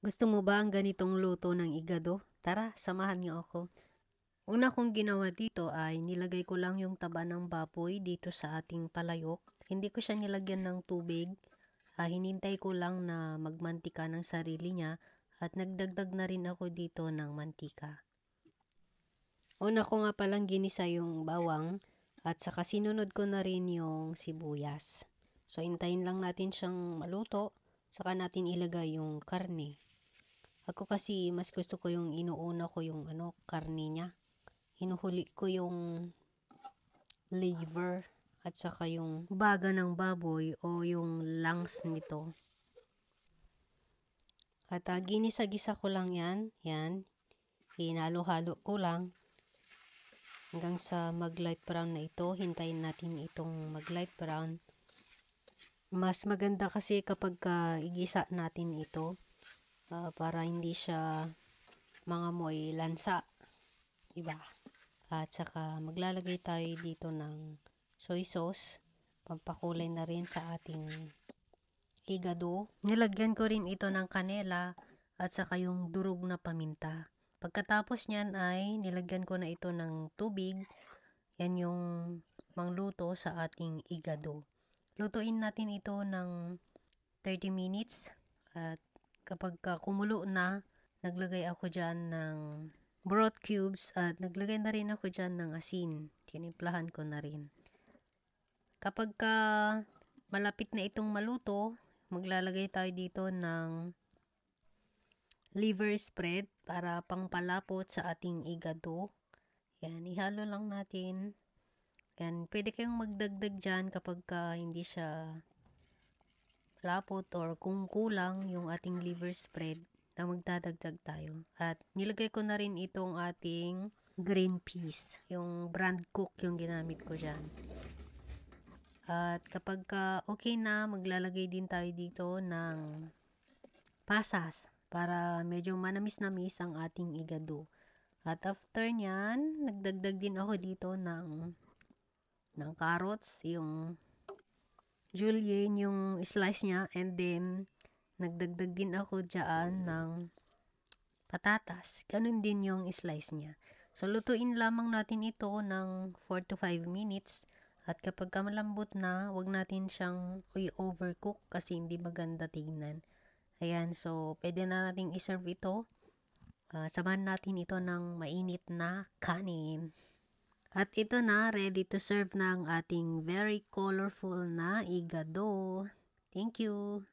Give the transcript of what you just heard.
Gusto mo ba ang ganitong luto ng igado? Tara, samahan niyo ako. Una kong ginawa dito ay nilagay ko lang yung taba ng baboy dito sa ating palayok. Hindi ko siya nilagyan ng tubig. Hinintay ko lang na magmantika ng sarili niya at nagdagdag na rin ako dito ng mantika. Una ko nga palang ginisa yung bawang at saka sinunod ko na rin yung sibuyas. So, hintayin lang natin siyang maluto, saka natin ilagay yung karne. Ako kasi mas gusto ko yung inuuna ko yung karne niya. Hinuhuli ko yung liver at saka yung baga ng baboy o yung lungs nito. At ginisa-gisa ko lang yan. Hinalo-halo ko lang hanggang sa mag-light brown na ito. Hintayin natin itong mag-light brown. Mas maganda kasi kapag igisa natin ito para hindi siya mangamoy lansa. Diba? At saka maglalagay tayo dito ng soy sauce. Pampakulay na rin sa ating igado. Nilagyan ko rin ito ng kanela at saka yung durog na paminta. Pagkatapos niyan ay nilagyan ko na ito ng tubig. Yan yung mangluto sa ating igado. Lutuin natin ito ng 30 minutes at kapag kumulo na, naglagay ako dyan ng broth cubes at naglagay na rin ako dyan ng asin. Tinimplahan ko na rin. Kapag malapit na itong maluto, maglalagay tayo dito ng liver spread para pangpalapot sa ating igado. Yan, ihalo lang natin. Yan, pwede kayong magdagdag dyan kapag hindi siya lapot or kung kulang yung ating liver spread na magdadagdag tayo. At nilagay ko na rin itong ating green peas. Yung brand cook yung ginamit ko dyan. At kapag okay na, maglalagay din tayo dito ng pasas para medyo manamis-namis ang ating igado. At after nyan, nagdagdag din ako dito ng carrots, yung julienne, yung slice niya, and then nagdagdag din ako dyan ng patatas. Ganun din yung slice niya. So, lutuin lamang natin ito ng 4 to 5 minutes. At kapag malambot na, wag natin siyang i-overcook kasi hindi maganda tingnan. Ayan, so pwede na nating iserve ito. Samahan natin ito ng mainit na kanin. At ito na, ready to serve na ang ating very colorful na igado. Thank you!